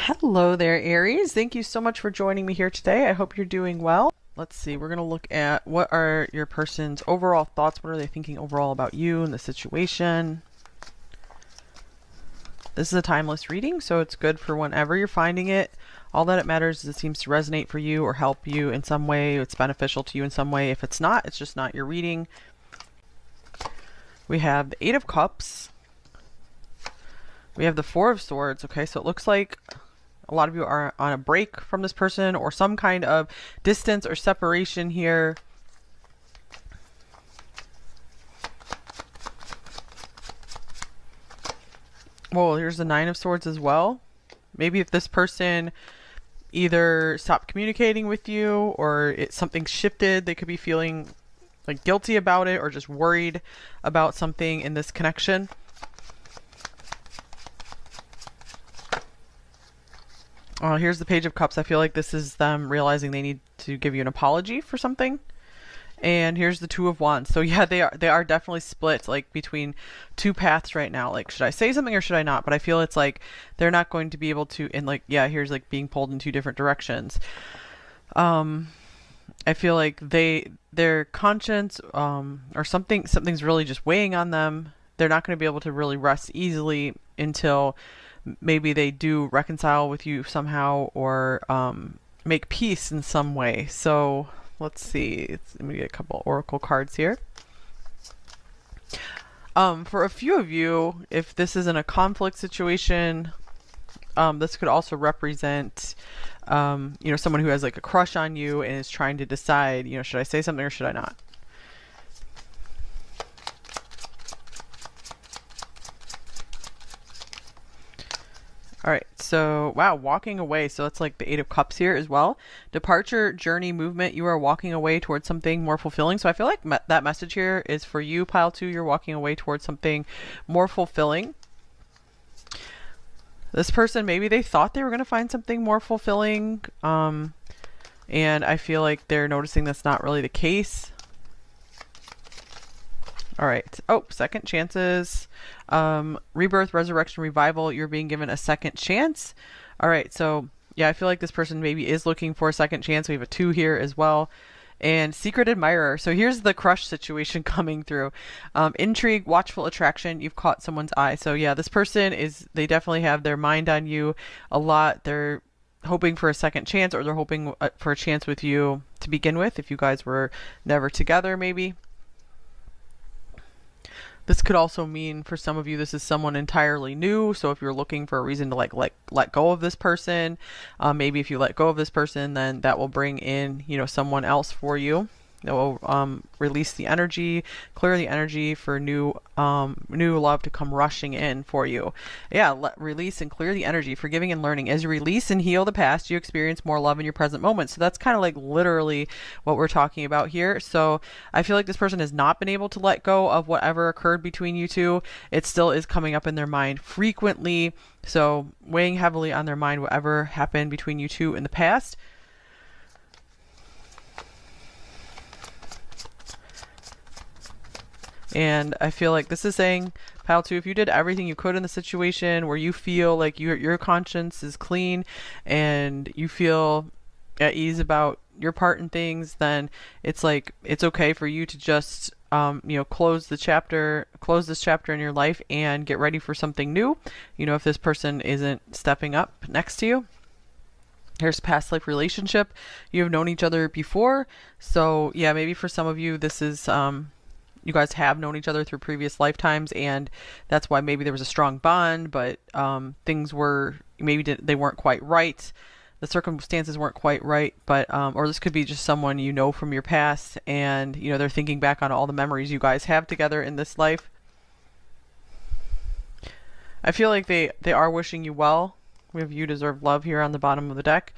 Hello there, Aries. Thank you so much for joining me here today. I hope you're doing well. Let's see, we're going to look at what are your person's overall thoughts. What are they thinking overall about you and the situation? This is a timeless reading, so it's good for whenever you're finding it. All that it matters is it seems to resonate for you or help you in some way. It's beneficial to you in some way. If it's not, it's just not your reading. We have the Eight of Cups. We have the Four of Swords. Okay, so it looks like a lot of you are on a break from this person or some kind of distance or separation here. Well, here's the Nine of Swords as well. Maybe if this person either stopped communicating with you or something shifted, they could be feeling like guilty about it or just worried about something in this connection. Here's the Page of Cups. I feel like this is them realizing they need to give you an apology for something. And here's the Two of Wands. So yeah, they are definitely split, like between two paths right now. Like, should I say something or should I not? But I feel it's like they're not going to be able to, and like, yeah, here's like being pulled in two different directions. I feel like their conscience or something's really just weighing on them. They're not going to be able to really rest easily until maybe they do reconcile with you somehow or make peace in some way. So let's see. Let me get a couple oracle cards here. For a few of you, if this isn't a conflict situation, this could also represent someone who has like a crush on you and is trying to decide, should I say something or should I not? All right, so wow, walking away. So it's like the Eight of Cups here as well. Departure, journey, movement. You are walking away towards something more fulfilling. So I feel like that message here is for you, pile two. You're walking away towards something more fulfilling. This person, maybe they thought they were going to find something more fulfilling. And I feel like they're noticing that's not really the case. All right. Oh, second chances. Rebirth, resurrection, revival. You're being given a second chance. All right. So yeah, I feel like this person maybe is looking for a second chance. We have a 2 here as well. And secret admirer. So here's the crush situation coming through. Intrigue, watchful attraction. You've caught someone's eye. So yeah, this person they definitely have their mind on you a lot. They're hoping for a second chance, or they're hoping for a chance with you to begin with, if you guys were never together maybe. This could also mean for some of you, this is someone entirely new. So if you're looking for a reason to let go of this person, maybe if you let go of this person, then that will bring in, someone else for you. It will release the energy, clear the energy for new love to come rushing in for you. Yeah, release and clear the energy, forgiving and learning. As you release and heal the past, you experience more love in your present moment. So that's kind of like literally what we're talking about here. So I feel like this person has not been able to let go of whatever occurred between you two. It still is coming up in their mind frequently. So weighing heavily on their mind whatever happened between you two in the past. And I feel like this is saying, pile 2, if you did everything you could in the situation where you feel like your conscience is clean and you feel at ease about your part in things, then it's like it's okay for you to just close this chapter in your life and get ready for something new. If this person isn't stepping up next to you. Here's past life relationship. You have known each other before. So yeah, maybe for some of you this is you guys have known each other through previous lifetimes, and that's why maybe there was a strong bond, but things were they weren't quite right. The circumstances weren't quite right, but or this could be just someone from your past, and they're thinking back on all the memories you guys have together in this life. I feel like they are wishing you well. We have you deserve love here on the bottom of the deck.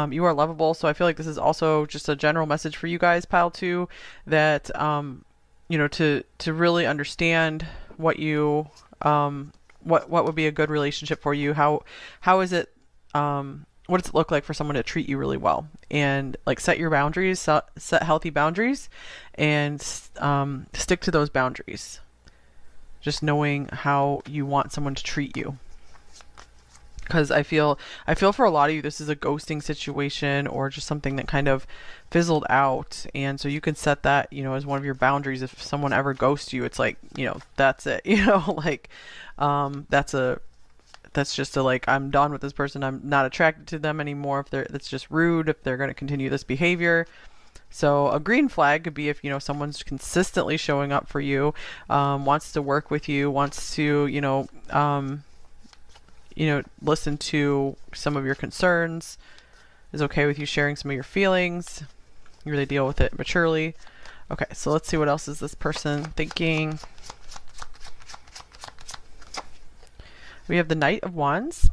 You are lovable, so I feel like this is also just a general message for you guys, pile 2, that to really understand what you what would be a good relationship for you. How is it what does it look like for someone to treat you really well, and like set your boundaries, set healthy boundaries, and stick to those boundaries. Just knowing how you want someone to treat you. because I feel for a lot of you this is a ghosting situation or just something that kind of fizzled out, and so you can set that, as one of your boundaries. If someone ever ghosts you, it's like, that's it. Like, that's just a, like, I'm done with this person, I'm not attracted to them anymore. If that's just rude, if they're going to continue this behavior. So a green flag could be if someone's consistently showing up for you, wants to work with you, wants to listen to some of your concerns, is okay with you sharing some of your feelings, you really deal with it maturely. Okay, so let's see, what else is this person thinking? We have the Knight of Wands.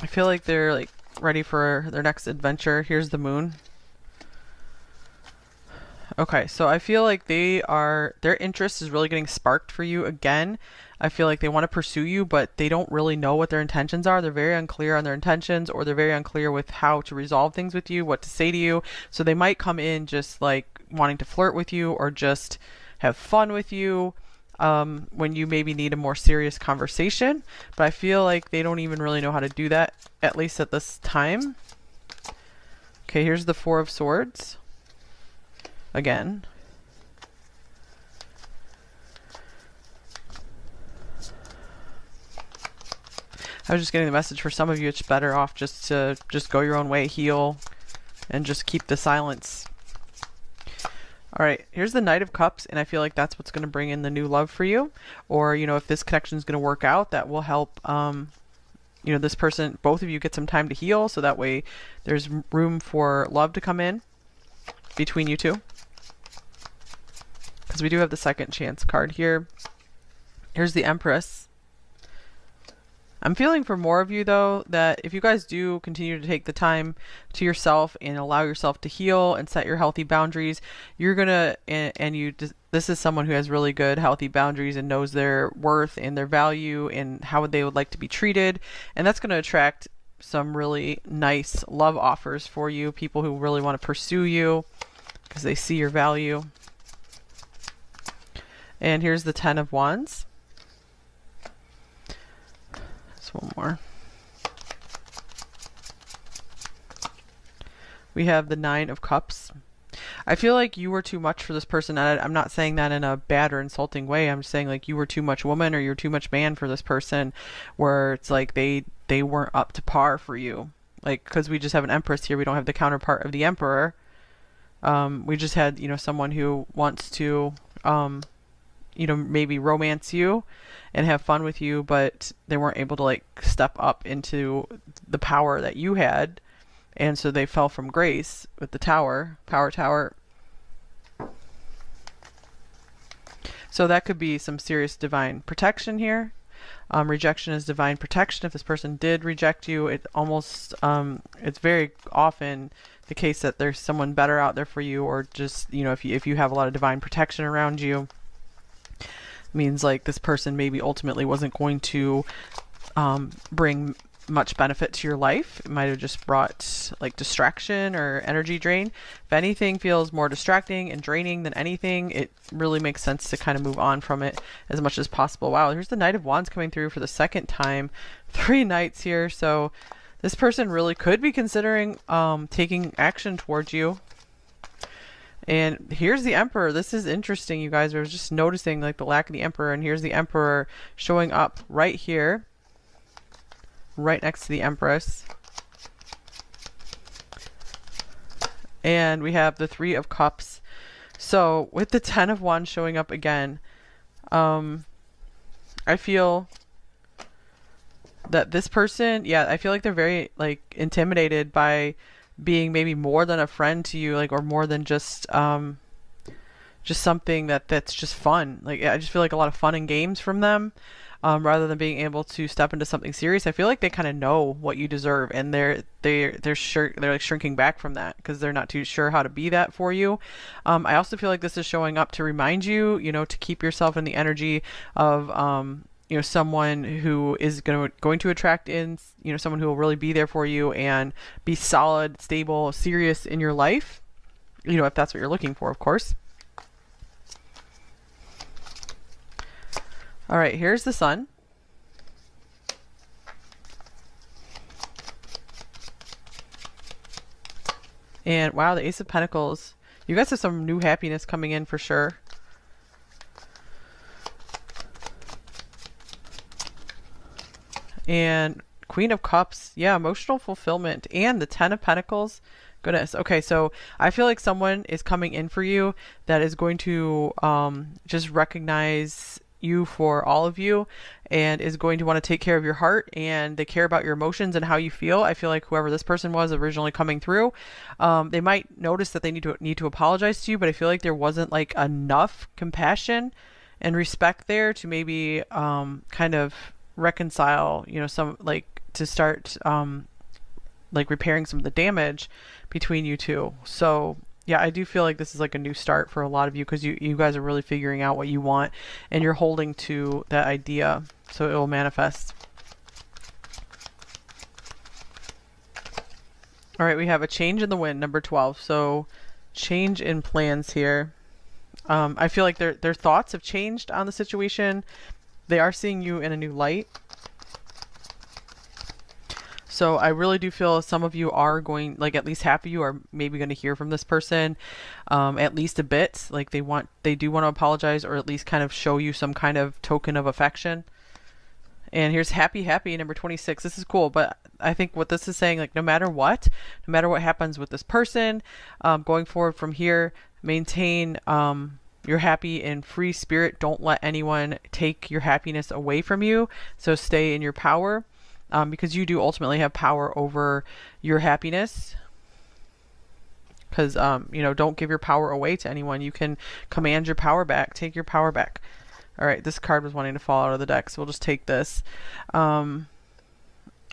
I feel like they're like ready for their next adventure. Here's the Moon. Okay, so I feel like their interest is really getting sparked for you again. I feel like they want to pursue you, but they don't really know what their intentions are. They're very unclear on their intentions, or they're very unclear with how to resolve things with you, what to say to you. So they might come in just like wanting to flirt with you or just have fun with you, when you maybe need a more serious conversation. But I feel like they don't even really know how to do that, at least at this time. Okay, here's the Four of Swords. Again. I was just getting the message for some of you, it's better off just to go your own way, heal, and just keep the silence. All right, here's the Knight of Cups, and I feel like that's what's going to bring in the new love for you. Or, if this connection is going to work out, that will help, this person, both of you, get some time to heal, so that way there's room for love to come in between you two. Because we do have the second chance card here. Here's the Empress. I'm feeling for more of you, though, that if you guys do continue to take the time to yourself and allow yourself to heal and set your healthy boundaries, you're gonna, this is someone who has really good healthy boundaries and knows their worth and their value and how they would like to be treated, and that's going to attract some really nice love offers for you, people who really want to pursue you because they see your value. And here's the Ten of Wands. One more. We have the Nine of Cups. I feel like you were too much for this person. I'm not saying that in a bad or insulting way. I'm just saying like you were too much woman or you're too much man for this person, where it's like they weren't up to par for you. Like, because we just have an Empress here, we don't have the counterpart of the Emperor. We just had, someone who wants to maybe romance you and have fun with you, but they weren't able to like step up into the power that you had, and so they fell from grace with the Power Tower. So that could be some serious divine protection here. Rejection is divine protection. If this person did reject you, it almost it's very often the case that there's someone better out there for you, or just if you have a lot of divine protection around you, means like this person maybe ultimately wasn't going to bring much benefit to your life. It might have just brought like distraction or energy drain. If anything feels more distracting and draining than anything, it really makes sense to kind of move on from it as much as possible. Wow, here's the Knight of Wands coming through for the second time. 3 knights here, so this person really could be considering taking action towards you. And here's the Emperor. This is interesting, you guys. I was just noticing like the lack of the Emperor, and here's the Emperor showing up right here, right next to the Empress. And we have the Three of Cups. So with the Ten of Wands showing up again, I feel that this person, I feel like they're very like intimidated by being maybe more than a friend to you, like, or more than just something that's just fun. Like, I just feel like a lot of fun and games from them, rather than being able to step into something serious. I feel like they kind of know what you deserve, and they're like shrinking back from that because they're not too sure how to be that for you. I also feel like this is showing up to remind you, to keep yourself in the energy of someone who is going to attract in, someone who will really be there for you and be solid, stable, serious in your life, if that's what you're looking for, of course. All right, here's the Sun. And wow, the Ace of Pentacles. You guys have some new happiness coming in for sure. And Queen of Cups. Yeah, emotional fulfillment. And the Ten of Pentacles. Goodness. Okay, so I feel like someone is coming in for you that is going to just recognize you for all of you and is going to want to take care of your heart, and they care about your emotions and how you feel. I feel like whoever this person was originally coming through, they might notice that they need to apologize to you, but I feel like there wasn't like enough compassion and respect there to maybe kind of reconcile, you know, some like to start like repairing some of the damage between you two. So yeah, I do feel like this is like a new start for a lot of you, because you guys are really figuring out what you want and you're holding to that idea, so it will manifest. All right, we have a change in the wind, number 12. So change in plans here. I feel like their thoughts have changed on the situation. They are seeing you in a new light. So I really do feel some of you are going, like at least half of you are maybe going to hear from this person at least a bit. Like they do want to apologize, or at least kind of show you some kind of token of affection. And here's happy, number 26. This is cool, but I think what this is saying, like no matter what happens with this person, going forward from here, maintain your happy and free spirit. Don't let anyone take your happiness away from you. So stay in your power. Because you do ultimately have power over your happiness. Because, you know, don't give your power away to anyone. You can command your power back. Take your power back. All right, this card was wanting to fall out of the deck, so we'll just take this.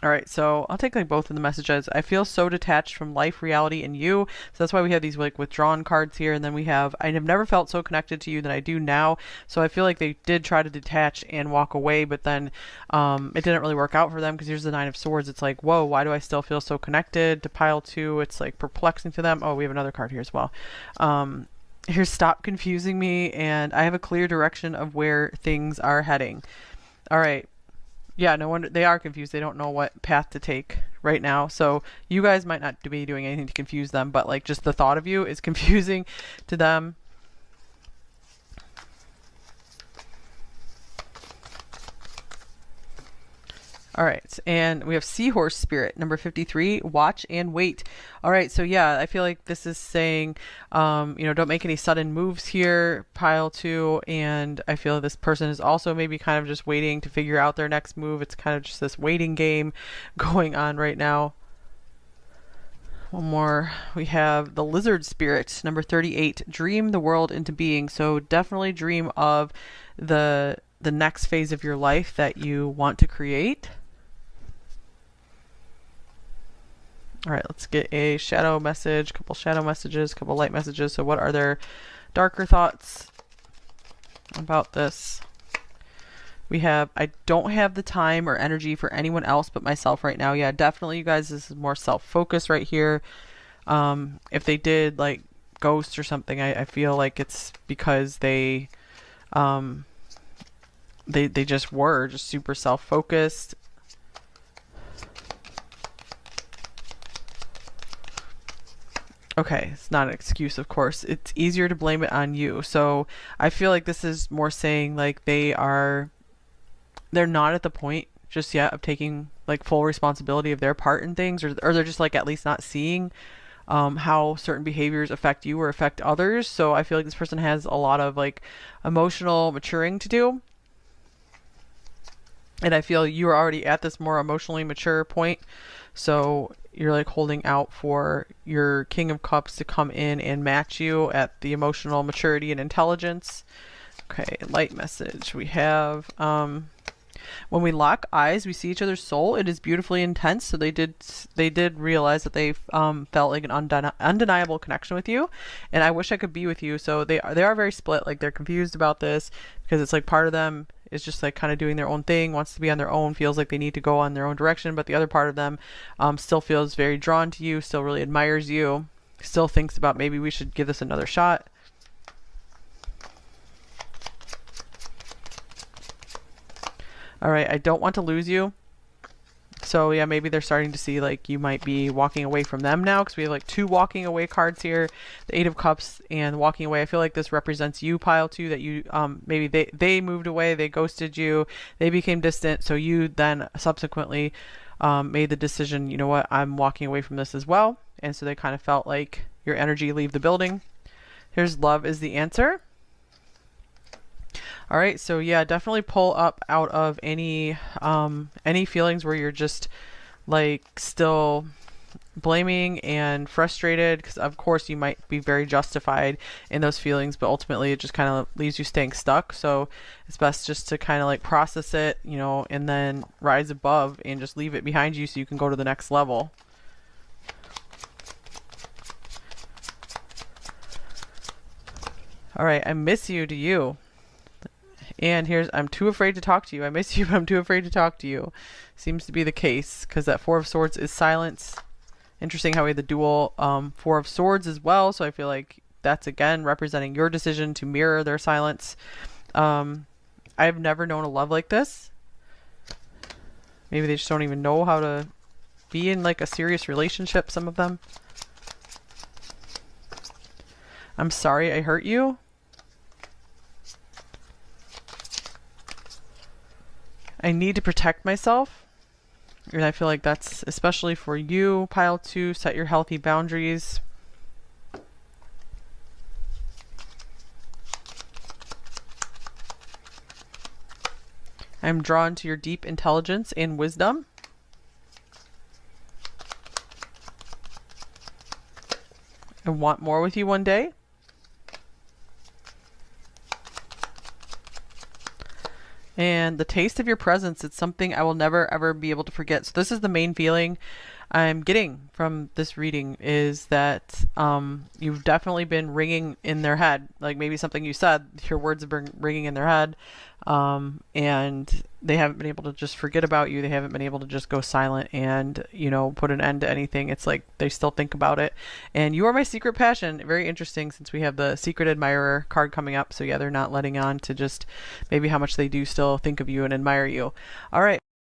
All right, so I'll take like both of the messages. I feel so detached from life, reality, and you. So that's why we have these like withdrawn cards here. And then we have, I have never felt so connected to you than I do now. So I feel like they did try to detach and walk away, but then it didn't really work out for them, because here's the Nine of Swords. It's like, whoa, why do I still feel so connected to pile two? It's like perplexing to them. Oh, we have another card here as well. Here's stop confusing me, and I have a clear direction of where things are heading. All right. Yeah, no wonder they are confused. They don't know what path to take right now. So you guys might not be doing anything to confuse them, but like just the thought of you is confusing to them. All right, and we have Seahorse Spirit, number 53, watch and wait. All right, so yeah, I feel like this is saying, you know, don't make any sudden moves here, pile two, and I feel this person is also maybe kind of just waiting to figure out their next move. It's kind of just this waiting game going on right now. One more, we have the Lizard Spirit, number 38, dream the world into being. So definitely dream of the next phase of your life that you want to create. All right, let's get a shadow message, couple shadow messages, couple light messages. So what are their darker thoughts about this? We have, I don't have the time or energy for anyone else but myself right now. Yeah, definitely, you guys, this is more self-focused right here. If they did like ghost or something, I feel like it's because they just were just super self-focused. Okay, it's not an excuse, of course. It's easier to blame it on you. So I feel like this is more saying like they're not at the point just yet of taking like full responsibility of their part in things, or they're just like at least not seeing how certain behaviors affect you or affect others. So I feel like this person has a lot of like emotional maturing to do. And I feel you are already at this more emotionally mature point. So you're like holding out for your King of Cups to come in and match you at the emotional maturity and intelligence. Okay, light message. We have, when we lock eyes, we see each other's soul. It is beautifully intense. So they did realize that they felt like an undeniable connection with you. And I wish I could be with you. So they are very split. Like they're confused about this, because it's like part of them is just like kind of doing their own thing, wants to be on their own, feels like they need to go on their own direction. But the other part of them still feels very drawn to you, still really admires you, still thinks about maybe we should give this another shot. All right, I don't want to lose you. So yeah, maybe they're starting to see like you might be walking away from them now, because we have like 2 walking away cards here, the 8 of Cups and walking away. I feel like this represents you, pile 2, that you maybe they moved away, they ghosted you, they became distant, so you then subsequently made the decision, you know what, I'm walking away from this as well. And so they kind of felt like your energy leave the building. Here's love is the answer. All right, so yeah, definitely pull up out of any feelings where you're just like still blaming and frustrated, because of course you might be very justified in those feelings, but ultimately it just kind of leaves you staying stuck. So it's best just to kind of like process it, you know, and then rise above and just leave it behind you so you can go to the next level. All right, I miss you to you. And here's, I'm too afraid to talk to you. I miss you, but I'm too afraid to talk to you. Seems to be the case, because that 4 of Swords is silence. Interesting how we had the dual 4 of Swords as well. So I feel like that's again representing your decision to mirror their silence. I've never known a love like this. Maybe they just don't even know how to be in like a serious relationship, some of them. I'm sorry I hurt you. I need to protect myself. And I feel like that's especially for you, pile 2. Set your healthy boundaries. I'm drawn to your deep intelligence and wisdom. I want more with you one day. And the taste of your presence, it's something I will never ever be able to forget. So this is the main feeling I'm getting from this reading, is that you've definitely been ringing in their head. Like maybe something you said, your words have been ringing in their head. And they haven't been able to just forget about you. They haven't been able to just go silent and, you know, put an end to anything. It's like they still think about it. And you are my secret passion. Very interesting, since we have the secret admirer card coming up. So yeah, they're not letting on to just maybe how much they do still think of you and admire you. All right.